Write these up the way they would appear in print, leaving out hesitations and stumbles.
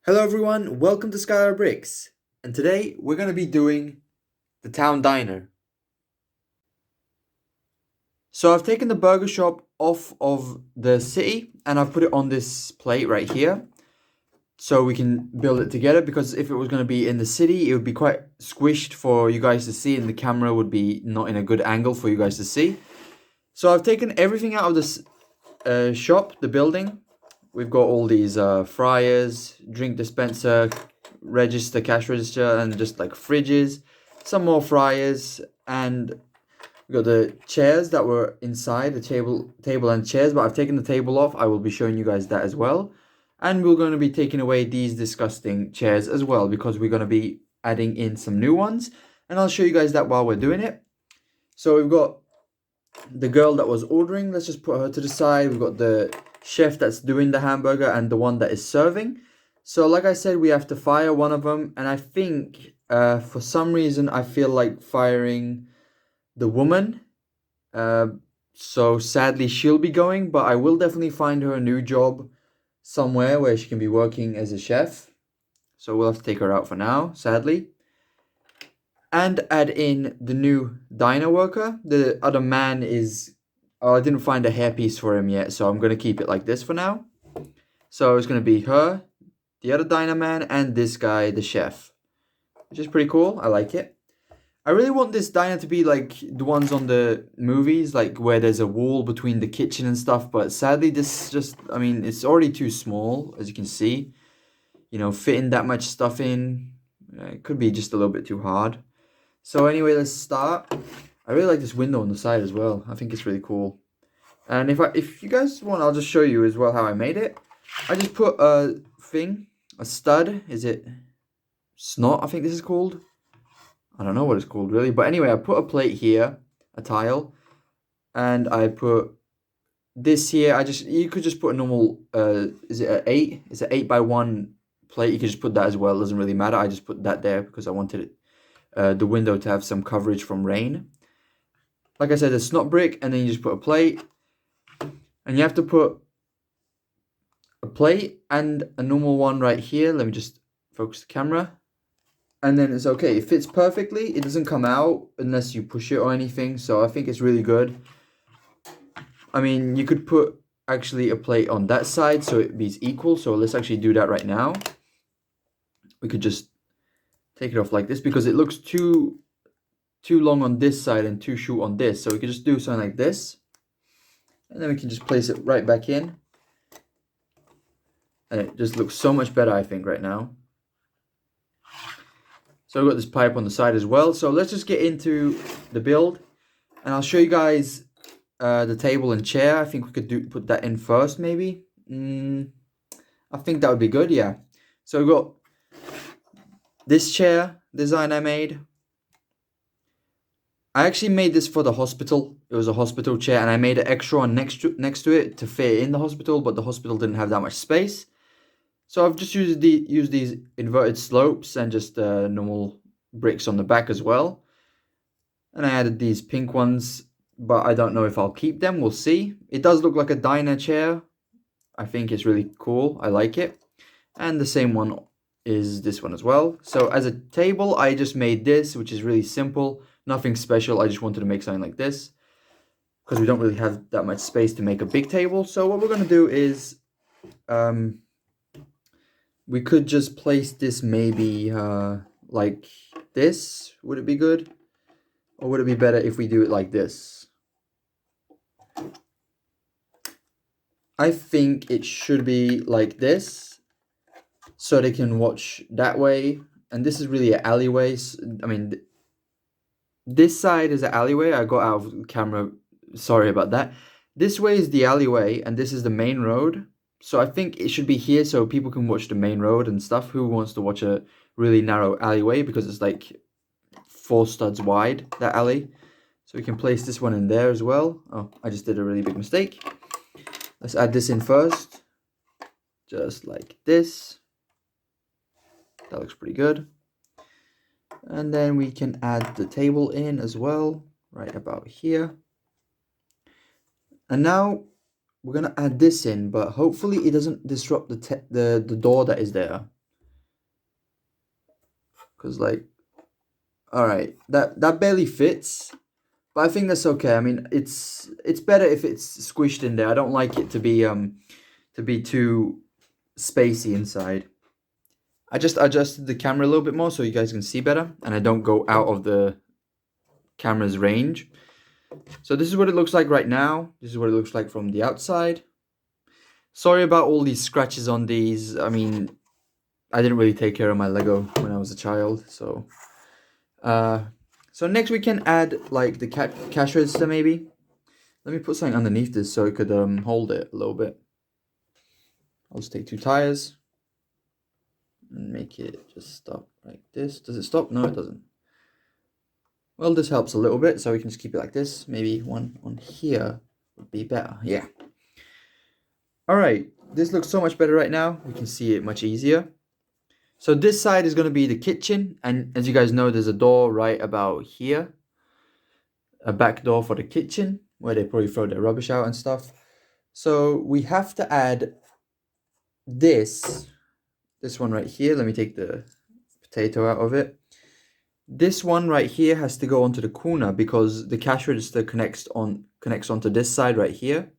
Hello everyone, welcome to Skylar Bricks. And today we're going to be doing the town diner. So I've taken the burger shop off of the city and I've put it on this plate right here. So we can build it together, because if it was going to be in the city, it would be quite squished for you guys to see and the camera would be not in a good angle for you guys to see. So I've taken everything out of this shop, the building. We've got all these fryers, drink dispenser, register, cash register, and just like fridges, some more fryers, and we got the chairs that were inside the table and chairs. But I've taken the table off. I will be showing you guys that as well, and we're going to be taking away these disgusting chairs as well, because we're going to be adding in some new ones, and I'll show you guys that while we're doing it. So we've got the girl that was ordering. Let's just put her to the side. We've got the chef that's doing the hamburger and the one that is serving. So like I said, we have to fire one of them, and I think for some reason I feel like firing the woman. So sadly she'll be going, but I will definitely find her a new job somewhere where she can be working as a chef. So we'll have to take her out for now, sadly. And add in the new diner worker. The other man is... Oh, I didn't find a hairpiece for him yet, so I'm going to keep it like this for now. So it's going to be her, the other diner man, and this guy, the chef. Which is pretty cool. I like it. I really want this diner to be like the ones on the movies, like where there's a wall between the kitchen and stuff. But sadly, this just... I mean, it's already too small, as you can see. You know, fitting that much stuff in, it could be just a little bit too hard. So anyway, let's start. I really like this window on the side as well. I think it's really cool. And if you guys want, I'll just show you as well how I made it. I just put a stud. Is it snot? I think this is called. I don't know what it's called really. But anyway, I put a plate here, a tile. And I put this here. You could just put a normal, is it an 8? It's an 8 by 1 plate. You could just put that as well. It doesn't really matter. I just put that there because I wanted it. The window to have some coverage from rain. Like I said, a snot brick, and then you just put a plate. And you have to put a plate and a normal one right here. Let me just focus the camera. And then it's okay. It fits perfectly. It doesn't come out unless you push it or anything. So I think it's really good. I mean, you could put actually a plate on that side so it be equal. So let's actually do that right now. We could just take it off like this, because it looks too long on this side and too short on this. So we could just do something like this, and then we can just place it right back in, and it just looks so much better, I think, right now. So I've got this pipe on the side as well. So let's just get into the build, and I'll show you guys the table and chair. I think we could put that in first, maybe. I think that would be good, yeah. So we've got this chair design I made. I actually made this for the hospital. It was a hospital chair, and I made an extra one next to it to fit in the hospital, but the hospital didn't have that much space. So I've just used these inverted slopes and just normal bricks on the back as well. And I added these pink ones, but I don't know if I'll keep them. We'll see. It does look like a diner chair. I think it's really cool. I like it. And the same one is this one as well. So as a table, I just made this, which is really simple. Nothing special. I just wanted to make something like this, because we don't really have that much space to make a big table. So what we're going to do is we could just place this maybe like this. Would it be good? Or would it be better if we do it like this? I think it should be like this, so they can watch that way. And this is really an alleyway. I mean, this side is an alleyway. I got out of camera. Sorry about that. This way is the alleyway, and this is the main road. So I think it should be here so people can watch the main road and stuff. Who wants to watch a really narrow alleyway, because it's like 4 studs wide, that alley. So we can place this one in there as well. Oh, I just did a really big mistake. Let's add this in first. Just like this. That looks pretty good. And then we can add the table in as well, right about here. And now we're gonna add this in, but hopefully it doesn't disrupt the door that is there. because like, all right, that barely fits, but I think that's okay. I mean, it's better if it's squished in there. I don't like it to be too spacey inside. I just adjusted the camera a little bit more so you guys can see better, and I don't go out of the camera's range. So this is what it looks like right now. This is what it looks like from the outside. Sorry about all these scratches on these. I mean, I didn't really take care of my Lego when I was a child, so so next we can add like the cash register maybe. Let me put something underneath this so it could hold it a little bit. I'll just take 2 tires and make it just stop like this. Does it stop? No, it doesn't. Well, this helps a little bit, so we can just keep it like this. Maybe one on here would be better. Yeah. All right, this looks so much better right now. We can see it much easier. So this side is going to be the kitchen, and as you guys know, there's a door right about here. A back door for the kitchen, where they probably throw their rubbish out and stuff. So we have to add this one right here. Let me take the potato out of it. This one right here has to go onto the corner because the cash register connects onto this side right here.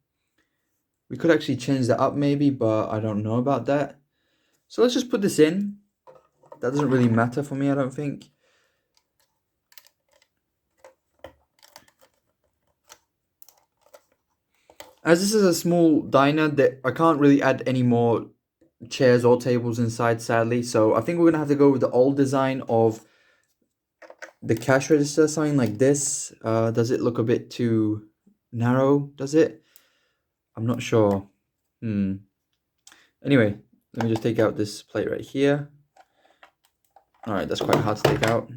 We could actually change that up maybe, but I don't know about that. So let's just put this in. That doesn't really matter for me, I don't think. As this is a small diner, that I can't really add any more chairs or tables inside, sadly. So I think we're gonna have to go with the old design of the cash register, something like this. Does it look a bit too narrow? Does it? I'm not sure. Anyway, let me just take out this plate right here. All right, that's quite hard to take out.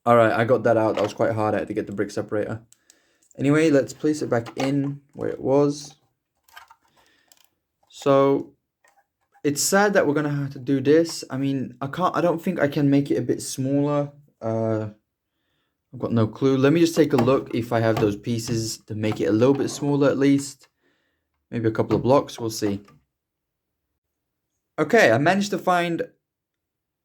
All right, I got that out. That was quite hard. I had to get the brick separator. Anyway, let's place it back in where it was. So it's sad that we're gonna have to do this. I mean, I don't think I can make it a bit smaller. I've got no clue. Let me just take a look if I have those pieces to make it a little bit smaller at least. Maybe a couple of blocks, we'll see. Okay, I managed to find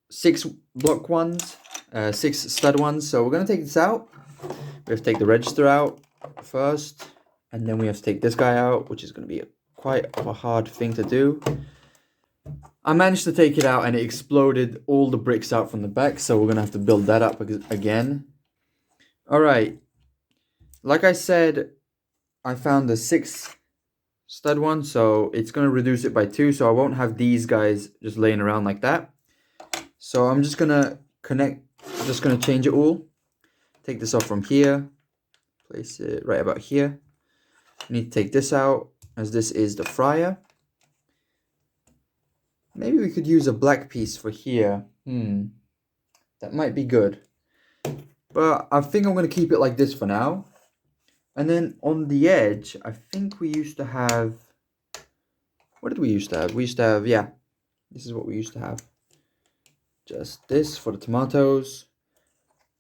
6 block ones, 6 stud ones. So we're gonna take this out. We have to take the register out first, and then we have to take this guy out, which is gonna be quite a hard thing to do. I managed to take it out and it exploded all the bricks out from the back, so we're gonna have to build that up again. All right, like I said, I found the 6 stud one, so it's gonna reduce it by 2, so I won't have these guys just laying around like that. So I'm just gonna change it all. Take this off from here, place it right about here. I need to take this out, as this is the fryer. Maybe we could use a black piece for here. That might be good. But I think I'm going to keep it like this for now. And then on the edge, I think we used to have... What did we used to have? We used to have, yeah. This is what we used to have. Just this for the tomatoes.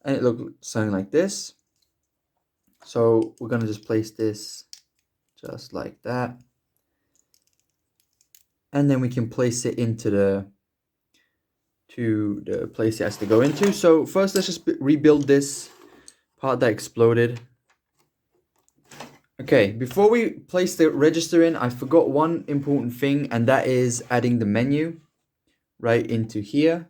And it looked something like this. So we're going to just place this just like that. And then we can place it into the place it has to go into. So first let's just rebuild this part that exploded. Okay, before we place the register in, I forgot one important thing, and that is adding the menu right into here.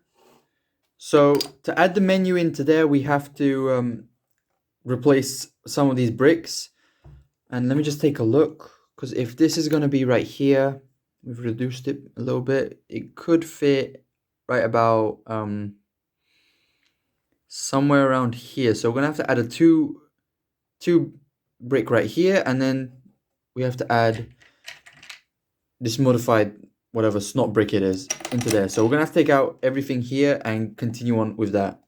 So to add the menu into there, we have to replace some of these bricks. And let me just take a look, because if this is going to be right here, we've reduced it a little bit, it could fit right about somewhere around here. So we're gonna have to add a two brick right here, and then we have to add this modified whatever snot brick it is into there. So we're gonna have to take out everything here and continue on with that.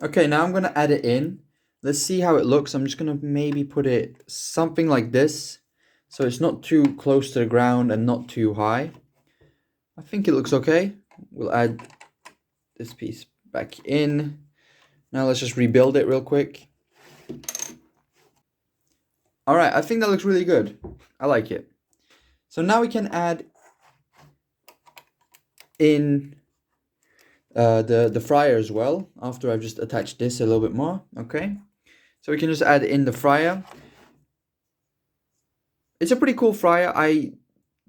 Okay, now I'm gonna add it in. Let's see how it looks. I'm just gonna maybe put it something like this, so it's not too close to the ground and not too high. I think it looks okay. We'll add this piece back in. Now let's just rebuild it real quick. All right, I think that looks really good. I like it. So now we can add in the fryer as well, after I've just attached this a little bit more. Okay, so we can just add in the fryer. It's a pretty cool fryer. I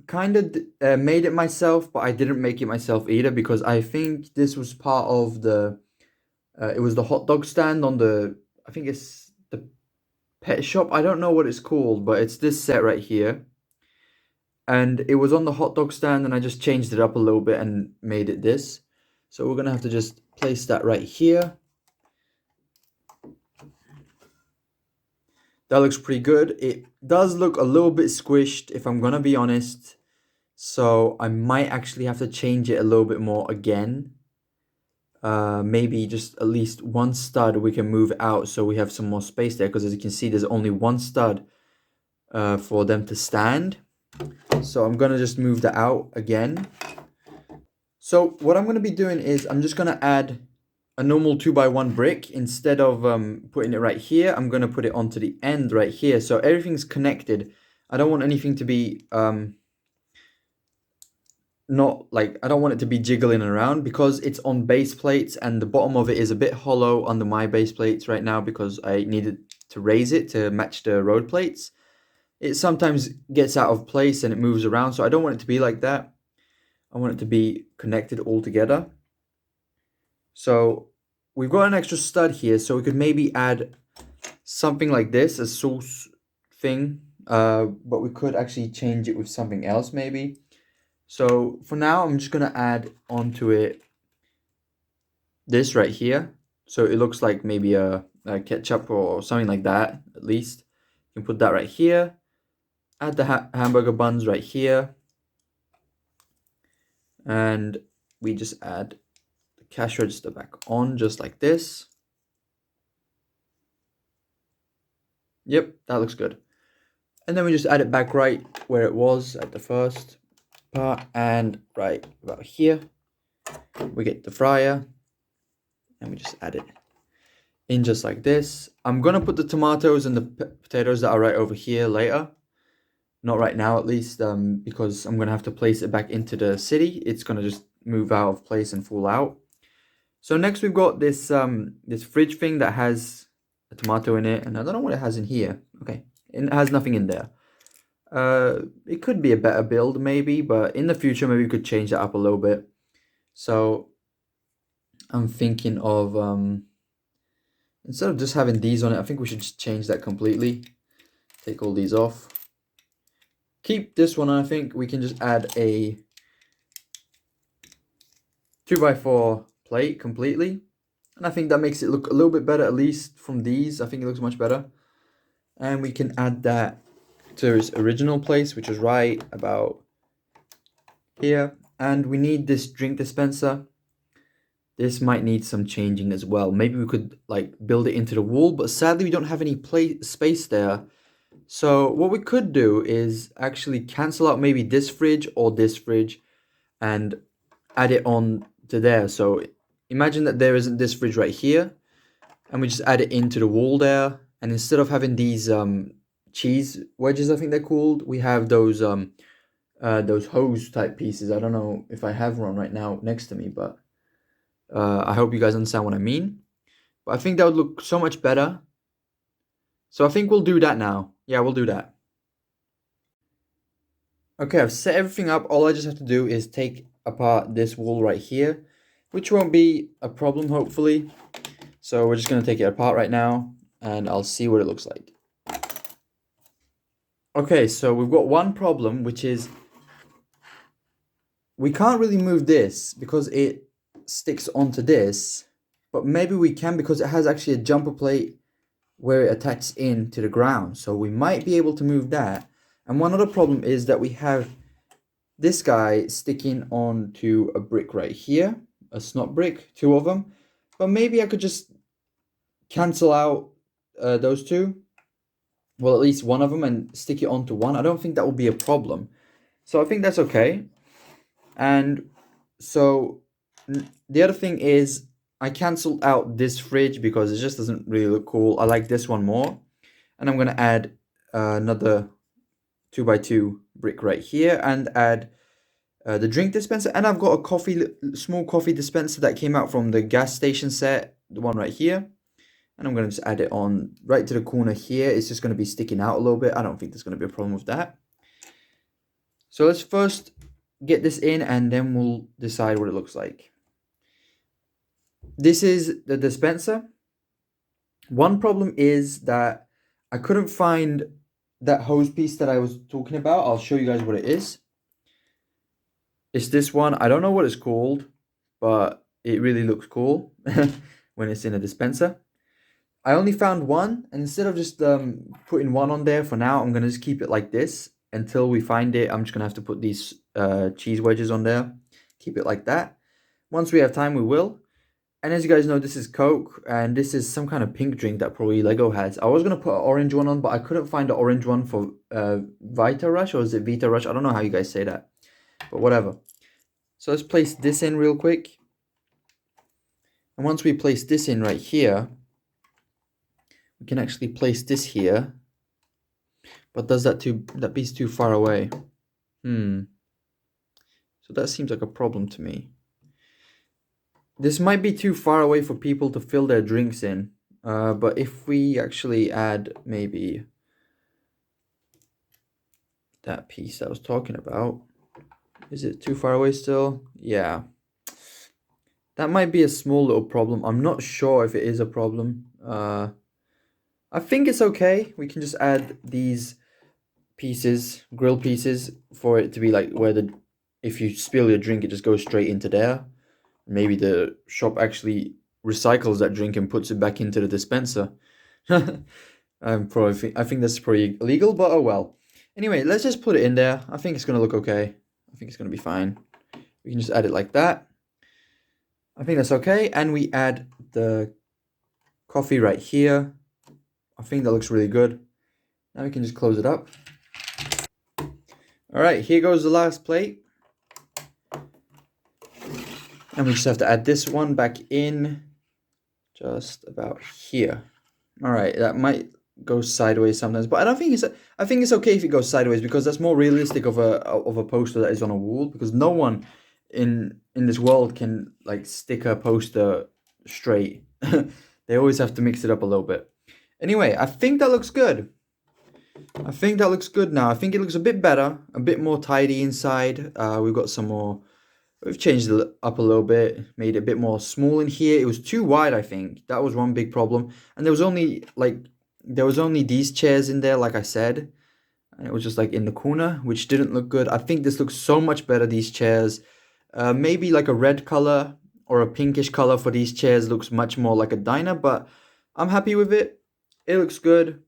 kind of made it myself, but I didn't make it myself either, because I think this was part of the it was the hot dog stand on the, I think it's the pet shop. I don't know what it's called, but it's this set right here. And it was on the hot dog stand, and I just changed it up a little bit and made it this. So we're gonna have to just place that right here. That looks pretty good. It does look a little bit squished, if I'm gonna be honest. So I might actually have to change it a little bit more again. Maybe just at least one stud we can move out so we have some more space there, because as you can see, there's only one stud for them to stand. So I'm gonna just move that out again. So what I'm gonna be doing is I'm just gonna add a normal 2x1 brick. Instead of putting it right here, I'm gonna put it onto the end right here, so everything's connected. I don't want anything to be not like, I don't want it to be jiggling around, because it's on base plates and the bottom of it is a bit hollow under my base plates right now, because I needed to raise it to match the road plates. It sometimes gets out of place and it moves around, so I don't want it to be like that. I want it to be connected all together. So we've got an extra stud here, so we could maybe add something like this, a source thing, but we could actually change it with something else maybe. So for now, I'm just gonna add onto it this right here, so it looks like maybe a ketchup or something like that. At least you can put that right here. Add the hamburger buns right here, and we just add the cash register back on just like this. Yep, that looks good. And then we just add it back right where it was at the first part, and right about here we get the fryer, and we just add it in just like this. I'm gonna put the tomatoes and the potatoes that are right over here later, not right now at least, because I'm gonna have to place it back into the city. It's gonna just move out of place and fall out. So next we've got this this fridge thing that has a tomato in it, and I don't know what it has in here. Okay, it has nothing in there. It could be a better build maybe, but in the future maybe we could change that up a little bit. So I'm thinking of instead of just having these on it, I think we should just change that completely. Take all these off. Keep this one on. I think we can just add a 2x4 plate completely. And I think that makes it look a little bit better, at least from these. I think it looks much better. And we can add that to its original place, which is right about here. And we need this drink dispenser. This might need some changing as well. Maybe we could like build it into the wall, but sadly we don't have any space there. So what we could do is actually cancel out maybe this fridge or this fridge and add it on to there. So imagine that there isn't this fridge right here, and we just add it into the wall there. And instead of having these cheese wedges, I think they're called, we have those hose type pieces. I don't know if I have one right now next to me, but I hope you guys understand what I mean. But I think that would look so much better. So I think we'll do that now. Yeah, we'll do that. Okay, I've set everything up. All I just have to do is take apart this wall right here, which won't be a problem, hopefully. So we're just going to take it apart right now, and I'll see what it looks like. Okay, so we've got one problem, which is we can't really move this because it sticks onto this, but maybe we can because it has actually a jumper plate where it attaches in to the ground. So we might be able to move that. And one other problem is that we have this guy sticking onto a brick right here, a snot brick, two of them. But maybe I could just cancel out those two. Well, at least one of them, and stick it onto one. I don't think that will be a problem. So I think that's okay. And so the other thing is I canceled out this fridge because it just doesn't really look cool. I like this one more. And I'm going to add another 2x2 brick right here, and add the drink dispenser, and I've got a small coffee dispenser that came out from the gas station set, the one right here. And I'm going to just add it on right to the corner here. It's just going to be sticking out a little bit. I don't think there's going to be a problem with that. So let's first get this in and then we'll decide what it looks like. This is the dispenser. One problem is that I couldn't find that hose piece that I was talking about. I'll show you guys what it is. It's this one. I don't know what it's called, but it really looks cool when it's in a dispenser. I only found one, and instead of just putting one on there for now, I'm gonna just keep it like this until we find it. I'm just gonna have to put these cheese wedges on there, keep it like that. Once we have time, we will. And as you guys know, this is Coke, and this is some kind of pink drink that probably Lego has. I was gonna put an orange one on, but I couldn't find the orange one for Vita Rush, or is it Vita Rush? I don't know how you guys say that, but whatever. So let's place this in real quick. And once we place this in right here, we can actually place this here. But does that piece too far away? So that seems like a problem to me. This might be too far away for people to fill their drinks in. But if we actually add maybe that piece I was talking about, is it too far away still? Yeah. That might be a small little problem. I'm not sure if it is a problem. I think it's okay. We can just add these pieces, grill pieces, for it to be like where if you spill your drink, it just goes straight into there. Maybe the shop actually recycles that drink and puts it back into the dispenser. I think that's pretty illegal, but oh well. Anyway, let's just put it in there. I think it's gonna look okay. I think it's gonna be fine. We can just add it like that. I think that's okay. And we add the coffee right here. I think that looks really good. Now we can just close it up. All right, here goes the last plate. And we just have to add this one back in just about here. All right, that might go sideways sometimes, but I think it's okay if it goes sideways, because that's more realistic of a poster that is on a wall, because no one in this world can like stick a poster straight. They always have to mix it up a little bit. Anyway, I think that looks good. I think that looks good now. I think it looks a bit better, a bit more tidy inside. We've got some more. We've changed it up a little bit, made it a bit more small in here. It was too wide, I think. That was one big problem. And there was only these chairs in there, like I said. And it was just like in the corner, which didn't look good. I think this looks so much better, these chairs. Maybe like a red color or a pinkish color for these chairs looks much more like a diner, but I'm happy with it. It looks good.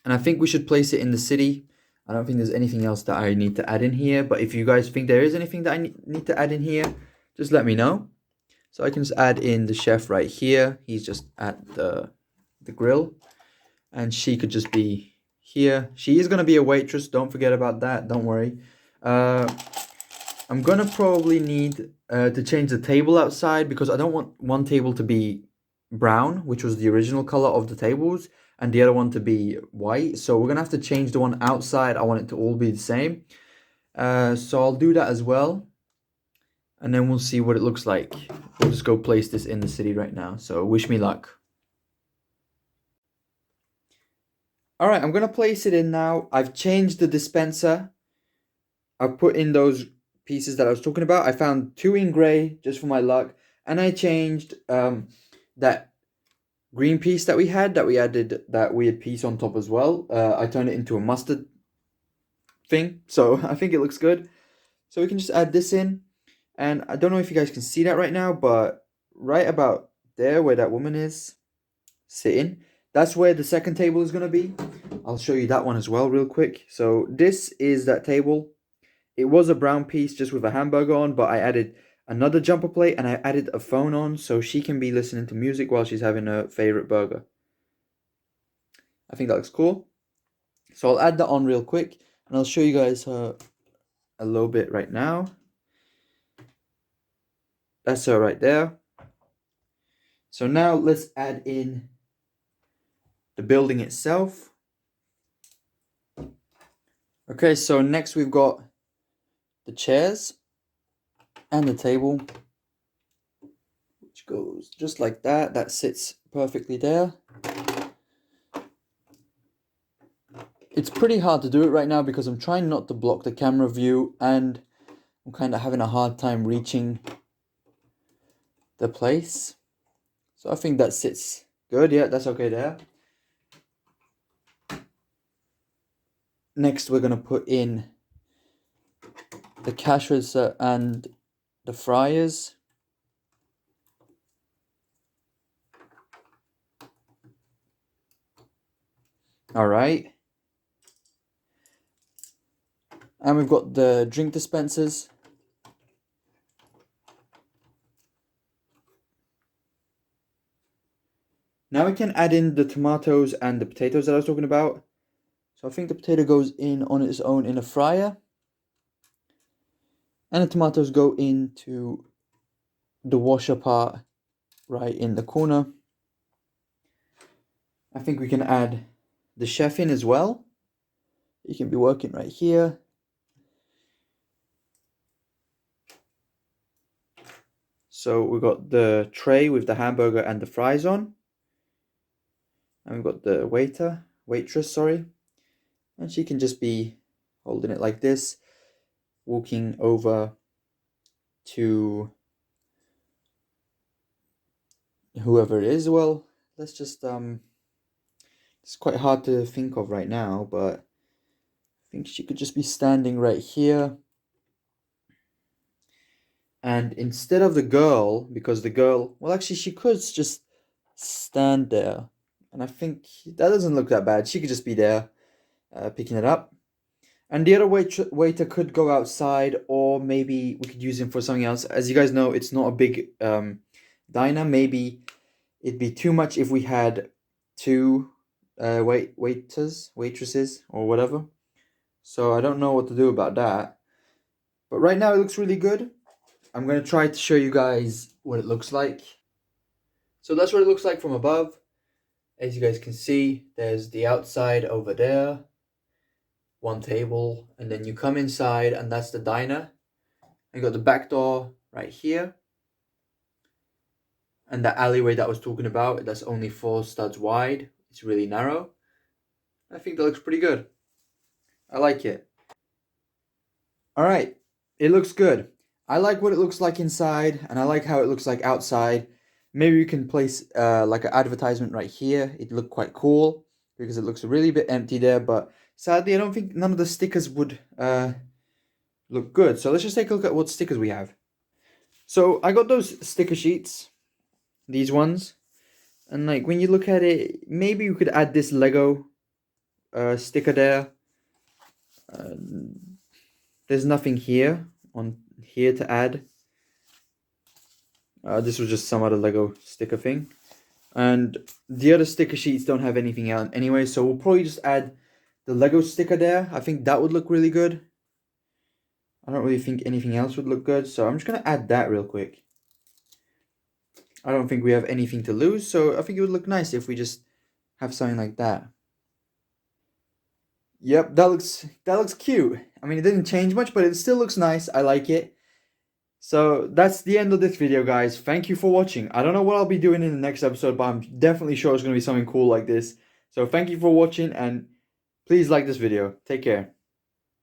And I think we should place it in the city. I don't think there's anything else that I need to add in here. But if you guys think there is anything that I need to add in here, just let me know. So I can just add in the chef right here. He's just at the grill. And she could just be here. She is going to be a waitress. Don't forget about that. Don't worry. I'm going to probably need to change the table outside, because I don't want one table to be brown, which was the original color of the tables, and the other one to be white. So we're gonna have to change the one outside. I want it to all be the same. So I'll do that as well, and then we'll see what it looks like. We'll just go place this in the city right now. So wish me luck. All right, I'm gonna place it in now. I've changed the dispenser. I've put in those pieces that I was talking about. I found 2 in gray just for my luck, and I changed that green piece that we added that weird piece on top as well. I turned it into a mustard thing, so I think it looks good. So we can just add this in, and I don't know if you guys can see that right now, but right about there where that woman is sitting, that's where the second table is going to be. I'll show you that one as well real quick. So this is that table. It was a brown piece just with a hamburger on, but I added another jumper plate, and I added a phone on so she can be listening to music while she's having her favorite burger. I think that looks cool. So I'll add that on real quick, and I'll show you guys her a little bit right now. That's her right there. So now let's add in the building itself. Okay, so next we've got the chairs and the table, which goes just like that. That sits perfectly there. It's pretty hard to do it right now because I'm trying not to block the camera view and I'm kind of having a hard time reaching the place. So I think that sits good. Yeah, that's okay there. Next, we're going to put in the cash register and the fryers. All right. And we've got the drink dispensers. Now we can add in the tomatoes and the potatoes that I was talking about. So I think the potato goes in on its own in a fryer. And the tomatoes go into the washer part right in the corner. I think we can add the chef in as well. He can be working right here. So we've got the tray with the hamburger and the fries on. And we've got the waitress, sorry. And she can just be holding it like this, walking over to whoever it is. Well, let's just, it's quite hard to think of right now, but I think she could just be standing right here. And instead of the girl, because the girl, well, actually, she could just stand there. And I think that doesn't look that bad. She could just be there picking it up. And the other waiter could go outside, or maybe we could use him for something else. As you guys know, it's not a big diner. Maybe it'd be too much if we had two waitresses, or whatever. So I don't know what to do about that. But right now it looks really good. I'm going to try to show you guys what it looks like. So that's what it looks like from above. As you guys can see, there's the outside over there. One table. And then you come inside and that's the diner. And you got the back door right here. And the alleyway that I was talking about, that's only 4 studs wide. It's really narrow. I think that looks pretty good. I like it. Alright, it looks good. I like what it looks like inside, and I like how it looks like outside. Maybe we can place like an advertisement right here. It'd look quite cool because it looks a really bit empty there, but sadly I don't think none of the stickers would look good. So let's just take a look at what stickers we have. So I got those sticker sheets, these ones, and like when you look at it, maybe you could add this Lego sticker there. There's nothing here to add. This was just some other Lego sticker thing. And the other sticker sheets don't have anything out anyway, so we'll probably just add the Lego sticker there. I think that would look really good. I don't really think anything else would look good, so I'm just going to add that real quick. I don't think we have anything to lose, so I think it would look nice if we just have something like that. Yep, that looks cute. I mean, it didn't change much, but it still looks nice. I like it. So that's the end of this video, guys. Thank you for watching. I don't know what I'll be doing in the next episode, but I'm definitely sure it's going to be something cool like this. So thank you for watching, and please like this video. Take care.